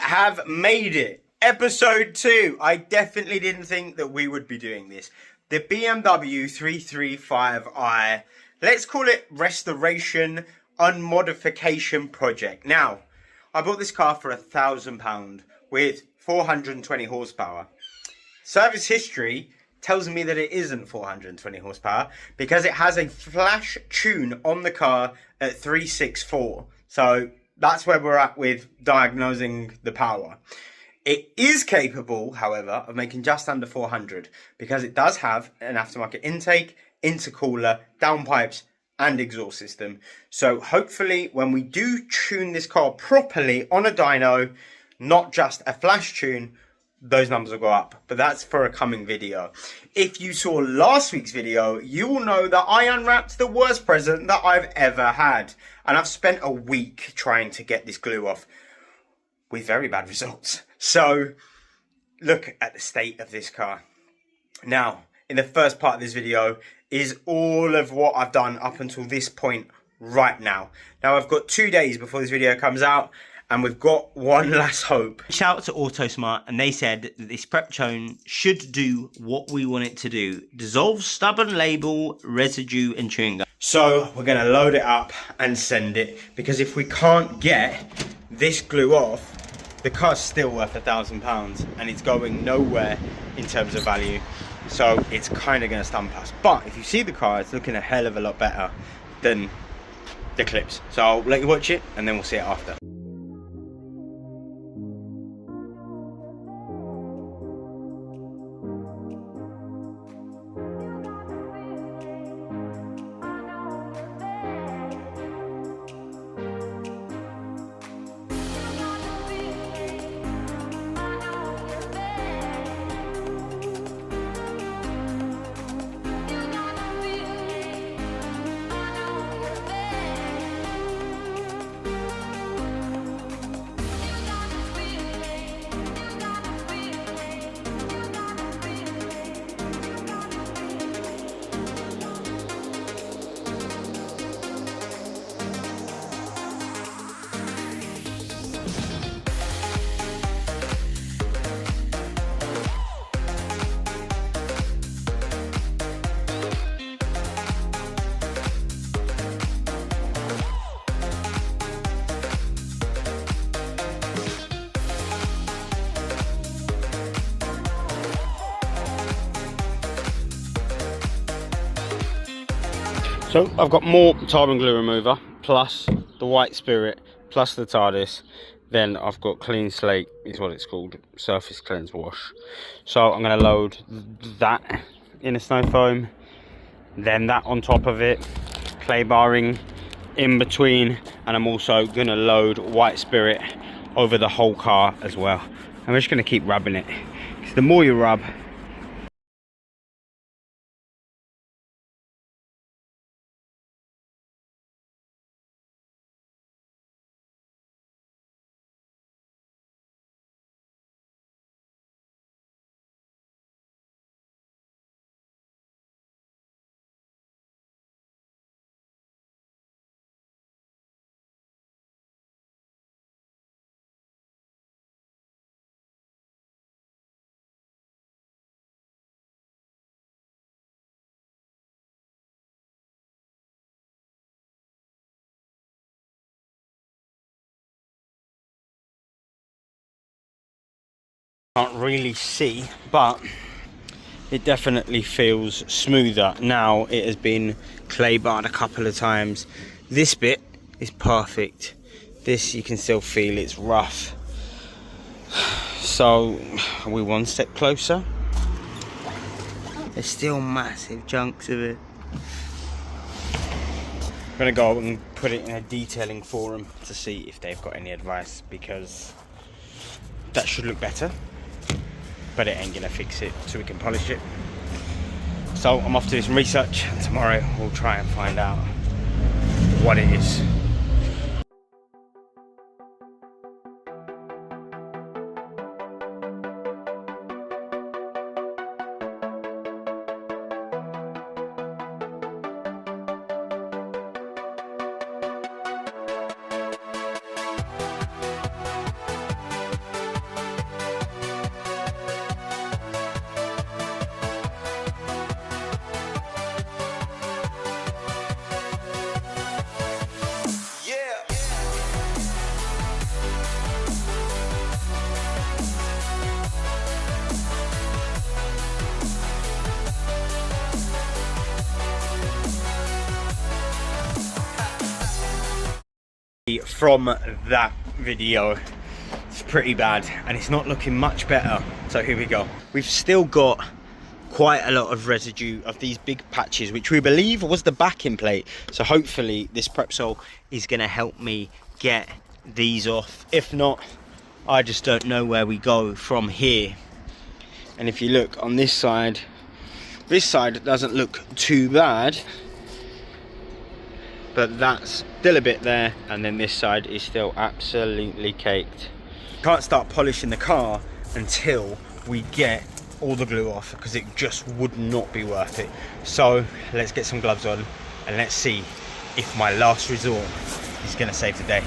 have made it. Episode 2. I definitely didn't think that we would be doing this. The BMW 335i, let's call it restoration unmodification project. Now, I bought this car for £1,000 with 420 horsepower. Service history tells me that it isn't 420 horsepower because it has a flash tune on the car at 364. So that's where we're at with diagnosing the power. It is capable, however, of making just under 400 because it does have an aftermarket intake, intercooler, downpipes and exhaust system. So hopefully when we do tune this car properly on a dyno, not just a flash tune, those numbers will go up. But that's for a coming video. If you saw last week's video, you will know that I unwrapped the worst present that I've ever had. And I've spent a week trying to get this glue off with very bad results. So look at the state of this car. Now, in the first part of this video is all of what I've done up until this point right now. Now, I've got 2 days before this video comes out, and we've got one last hope. Shout out to AutoSmart, and they said that this Preptone should do what we want it to do. Dissolve stubborn label, residue, and chewing gum. So we're gonna load it up and send it, because if we can't get this glue off, the car's still worth £1,000 and it's going nowhere in terms of value. So it's kind of gonna stump us. But if you see the car, it's looking a hell of a lot better than the clips. So I'll let you watch it and then we'll see it after. So I've got more tar and glue remover, plus the white spirit, plus the Tardis. Then I've got clean slate, is what it's called, surface cleanse wash. So I'm going to load that in a snow foam, then that on top of it, clay barring in between, and I'm also going to load white spirit over the whole car as well. I'm just going to keep rubbing it, because the more you rub, can't really see, but it definitely feels smoother. Now it has been clay barred a couple of times. This bit is perfect. This you can still feel it's rough. So are we one step closer? There's still massive chunks of it. I'm gonna go and put it in a detailing forum to see if they've got any advice, because that should look better, but it ain't gonna fix it, so we can polish it. So I'm off to do some research, and tomorrow we'll try and find out what it is. From that video, it's pretty bad and it's not looking much better. So here we go. We've still got quite a lot of residue of these big patches, which we believe was the backing plate. So hopefully this Preptone is going to help me get these off. If not, I just don't know where we go from here. And if you look on this side doesn't look too bad, but that's still a bit there, and then this side is still absolutely caked. Can't start polishing the car until we get all the glue off, because it just would not be worth it. So let's get some gloves on and let's see if my last resort is going to save the day.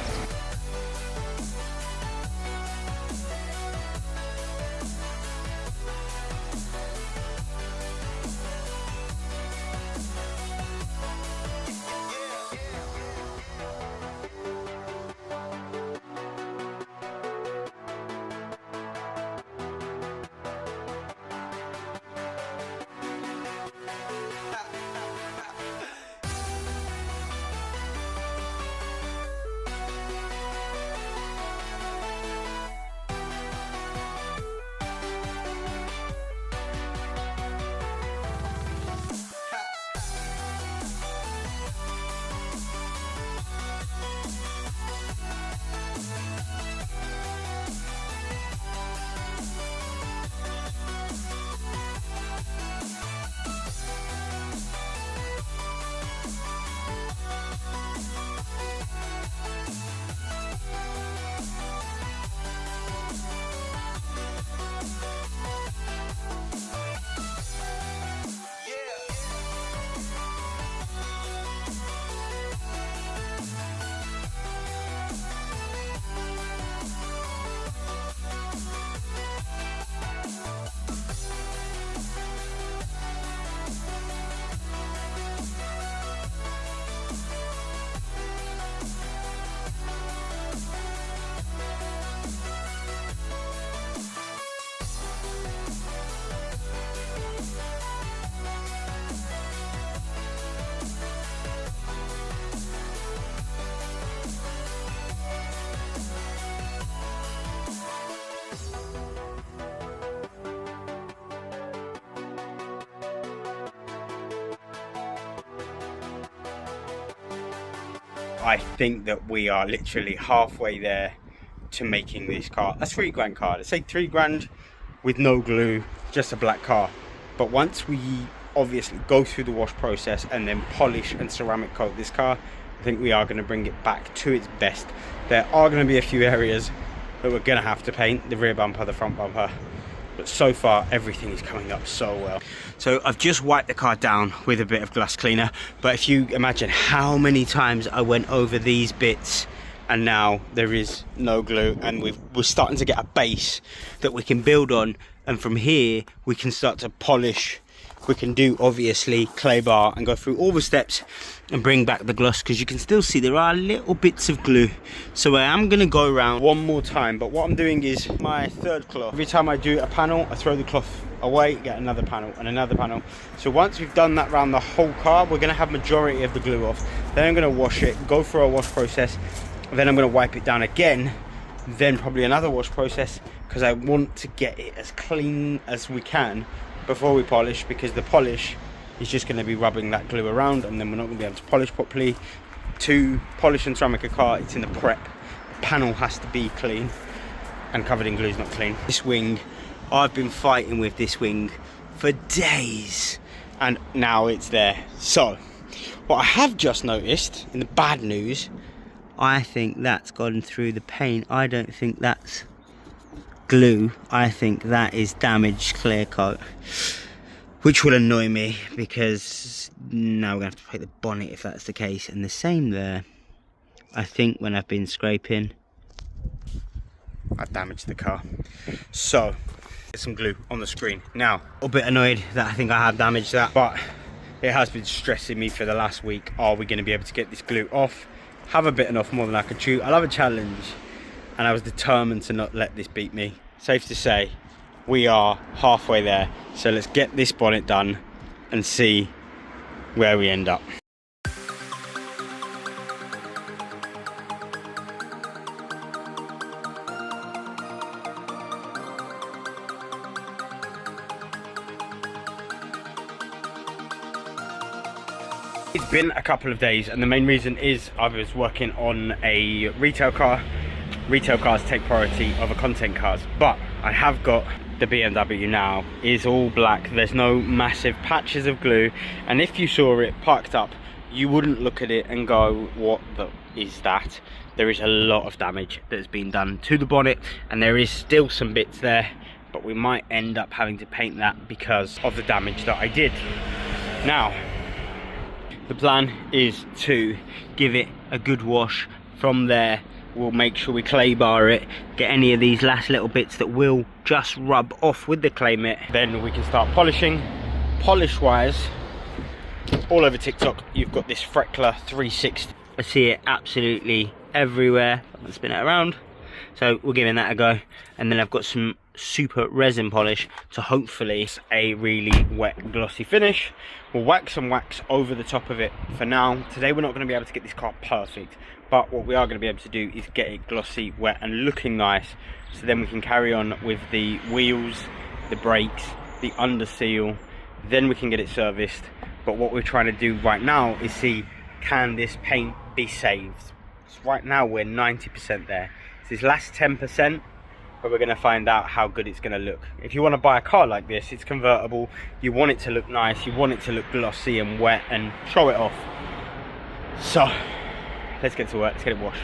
I think that we are literally halfway there to making this car a £3 car. Let's say £3 with no glue, just a black car. But once we obviously go through the wash process and then polish and ceramic coat this car, I think we are going to bring it back to its best. There are going to be a few areas that we're going to have to paint, the rear bumper, the front bumper, but so far everything is coming up so well. So I've just wiped the car down with a bit of glass cleaner, but if you imagine how many times I went over these bits, and now there is no glue, and we're starting to get a base that we can build on, and from here we can start to polish. We can do obviously clay bar and go through all the steps and bring back the gloss, because you can still see there are little bits of glue. So I am going to go around one more time, but what I'm doing is my third cloth. Every time I do a panel, I throw the cloth away, get another panel and another panel. So once we've done that around the whole car, we're going to have majority of the glue off. Then I'm going to wash it, go through a wash process, then I'm going to wipe it down again, then probably another wash process, because I want to get it as clean as we can before we polish, because the polish is just going to be rubbing that glue around, and then we're not going to be able to polish properly. To polish and ceramic a car, it's in the prep. The panel has to be clean, and covered in glue is not clean. This wing, I've been fighting with this wing for days, and now it's there. So what I have just noticed in the bad news, I think that's gone through the paint. I don't think that's glue. I think that is damaged clear coat, which will annoy me, because now we're gonna have to paint the bonnet if that's the case. And the same there. I think when I've been scraping, I've damaged the car. So get some glue on the screen. Now, a little bit annoyed that I think I have damaged that, but it has been stressing me for the last week. Are we going to be able to get this glue off? Have bitten off more than I could chew. I love a challenge, and I was determined to not let this beat me. Safe to say, we are halfway there. So let's get this bonnet done and see where we end up. It's been a couple of days, and the main reason is I was working on a retail car. Retail cars take priority over content cars, but I have got the BMW now. It's all black, there's no massive patches of glue, and if you saw it parked up, you wouldn't look at it and go, what the is that? There is a lot of damage that's been done to the bonnet, and there is still some bits there, but we might end up having to paint that because of the damage that I did. Now, the plan is to give it a good wash. From there, we'll make sure we clay bar it, get any of these last little bits that will just rub off with the clay mitt. Then we can start polishing. Polish wise, all over TikTok, you've got this Freckler 360. I see it absolutely everywhere. I'm gonna spin it around. So we're giving that a go. And then I've got some super resin polish to hopefully a really wet glossy finish. We'll wax some wax over the top of it for now. Today we're not going to be able to get this car perfect, but what we are going to be able to do is get it glossy, wet and looking nice, so then we can carry on with the wheels, the brakes, the underseal, then we can get it serviced. But what we're trying to do right now is see, can this paint be saved? So right now we're 90% there. It's this last 10%, but we're going to find out how good it's going to look. If you want to buy a car like this, it's convertible, you want it to look nice, you want it to look glossy and wet and show it off. So let's get to work, let's get it washed.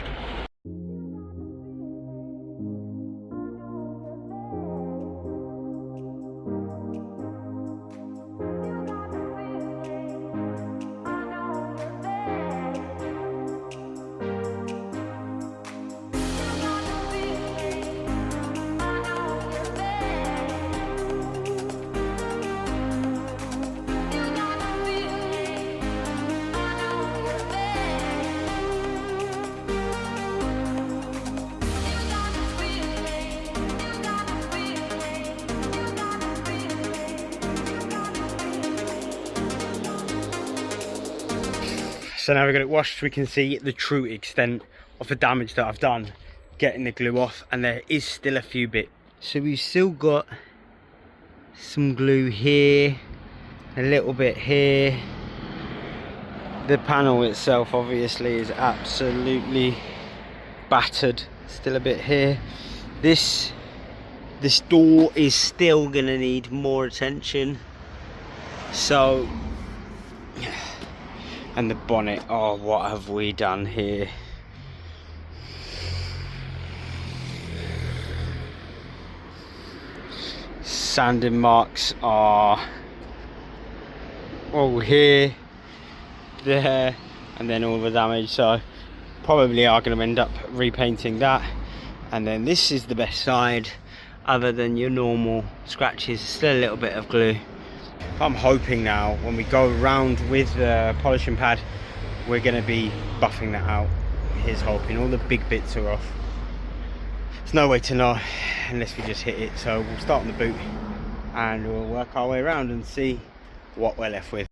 So now we've got it washed, we can see the true extent of the damage that I've done getting the glue off, and there is still a few bits. So we've still got some glue here, a little bit here. The panel itself obviously is absolutely battered, still a bit here. This door is still gonna need more attention. So, and the bonnet, oh, what have we done here? Sanding marks are all here, there, and then all the damage. So probably are going to end up repainting that. And then this is the best side, other than your normal scratches, still a little bit of glue. I'm hoping now when we go around with the polishing pad, we're going to be buffing that out. Here's hoping all the big bits are off. There's no way to know unless we just hit it. So we'll start on the boot and we'll work our way around and see what we're left with.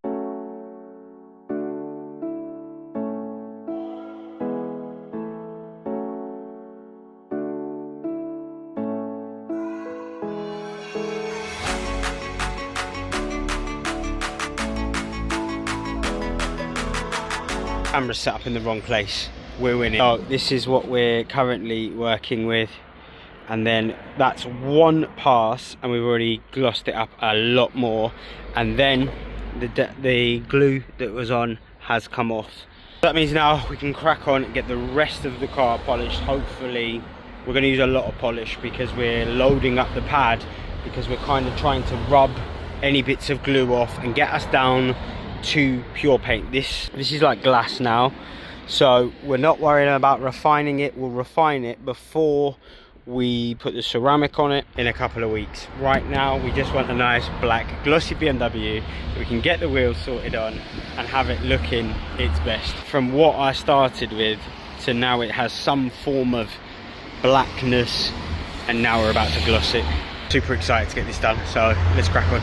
Camera set up in the wrong place, we're winning. So this is what we're currently working with, and then that's one pass and we've already glossed it up a lot more, and then the glue that was on has come off. That means now we can crack on and get the rest of the car polished. Hopefully we're going to use a lot of polish because we're loading up the pad, because we're kind of trying to rub any bits of glue off and get us down to pure paint. This is like glass now, so we're not worrying about refining it. We'll refine it before we put the ceramic on it in a couple of weeks. Right now we just want a nice black glossy BMW so we can get the wheels sorted on and have it looking its best. From what I started with to now, it has some form of blackness, and now we're about to gloss it. Super excited to get this done, so let's crack on.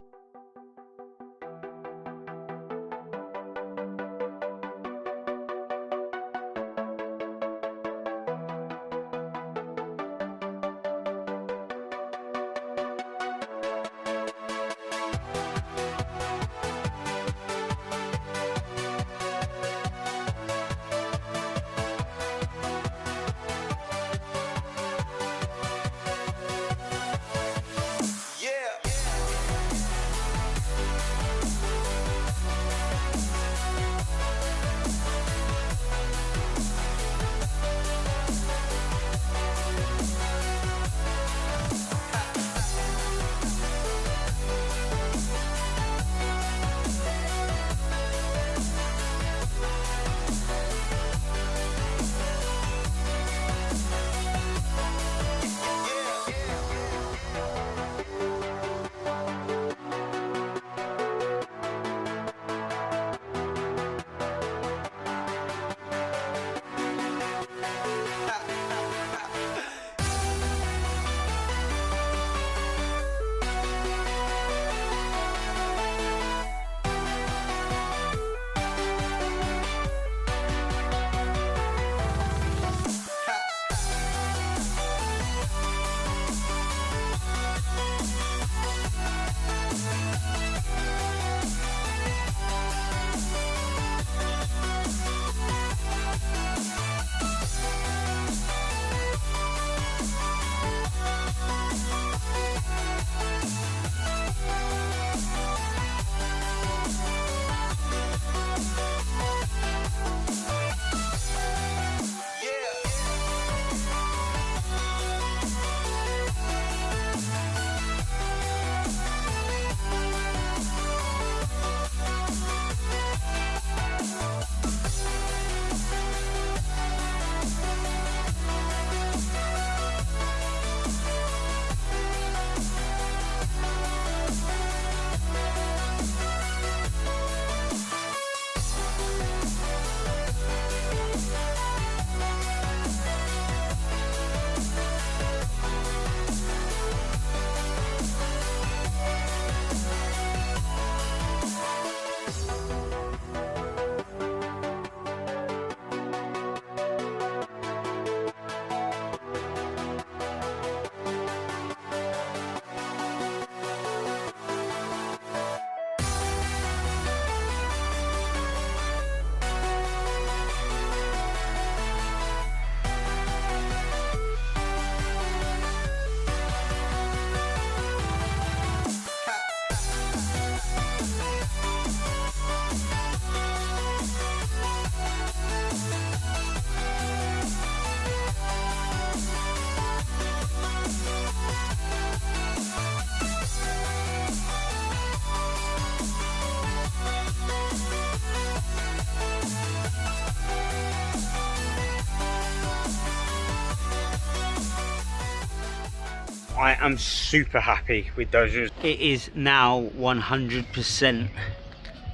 I am super happy with those results. It is now 100%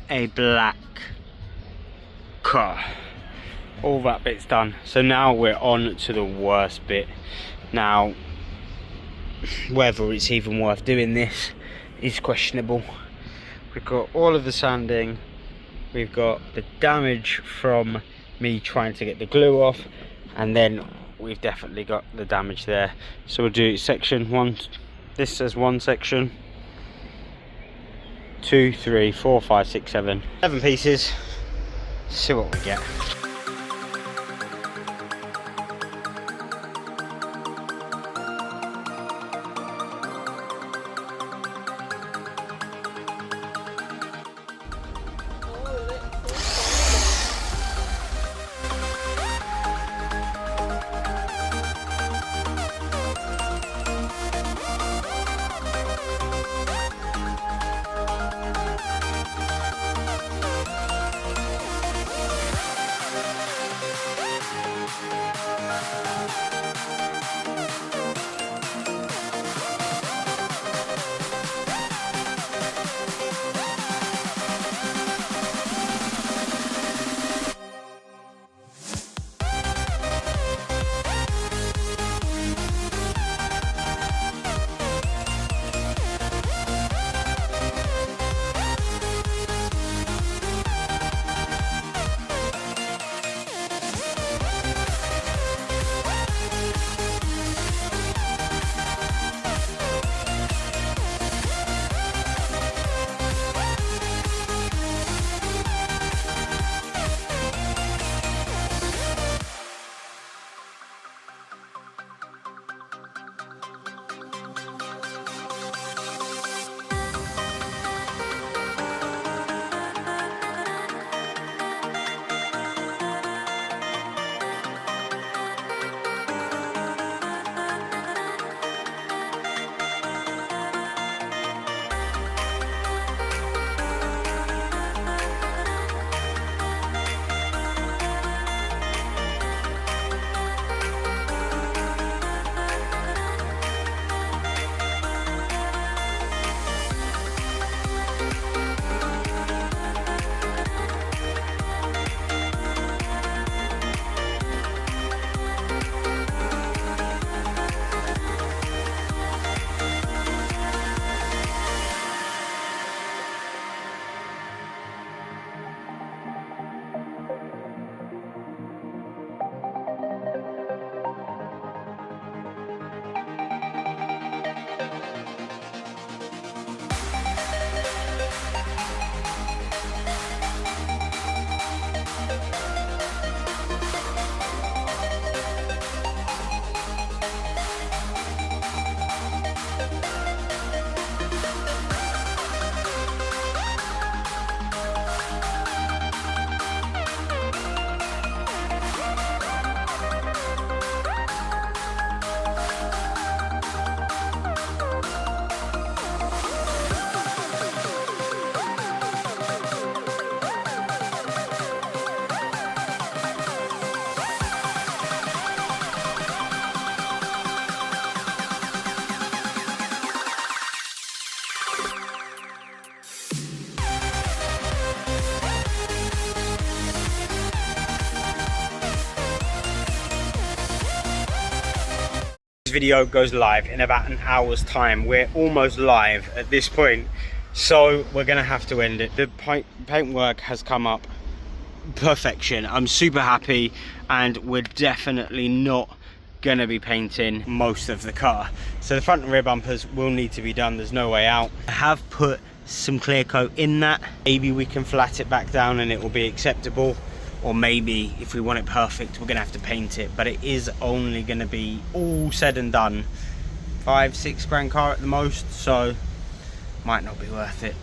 a black car. All that bit's done. So now we're on to the worst bit. Now, whether it's even worth doing this is questionable. We've got all of the sanding, we've got the damage from me trying to get the glue off, and then we've definitely got the damage there. So we'll do section 1. This says 1 section, 2, 3, 4, 5, 6, 7 pieces. See what we get. Video goes live in about an hour's time. We're almost live at this point, so we're gonna have to end it. The paintwork has come up perfection. I'm super happy, and we're definitely not gonna be painting most of the car. So the front and rear bumpers will need to be done. There's no way out. I have put some clear coat in that. Maybe we can flat it back down and it will be acceptable, or maybe if we want it perfect, we're gonna have to paint it. But it is only gonna be, all said and done, 5-6 grand car at the most, so might not be worth it.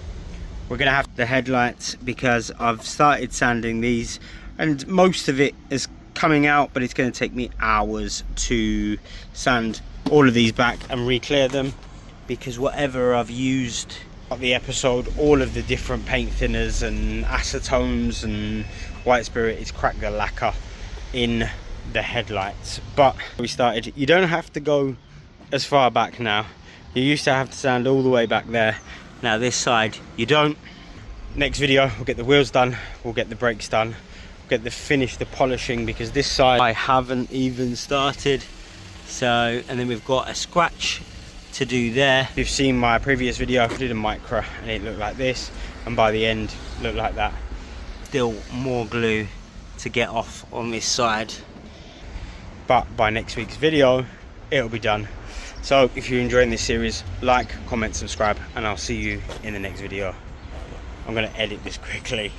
We're gonna have the headlights, because I've started sanding these and most of it is coming out, but it's going to take me hours to sand all of these back and re-clear them, because whatever I've used at the episode, all of the different paint thinners and acetones and white spirit, it's cracked the lacquer in the headlights. But we started, you don't have to go as far back now. You used to have to sand all the way back there. Now this side you don't. Next video we'll get the wheels done, we'll get the brakes done, we'll get finish the polishing, because this side I haven't even started. So, and then we've got a scratch to do there. You've seen my previous video, I did a micro and it looked like this, and by the end it looked like that. Still more glue to get off on this side, but by next week's video it'll be done. So if you're enjoying this series, like, comment, subscribe, and I'll see you in the next video. I'm going to edit this quickly.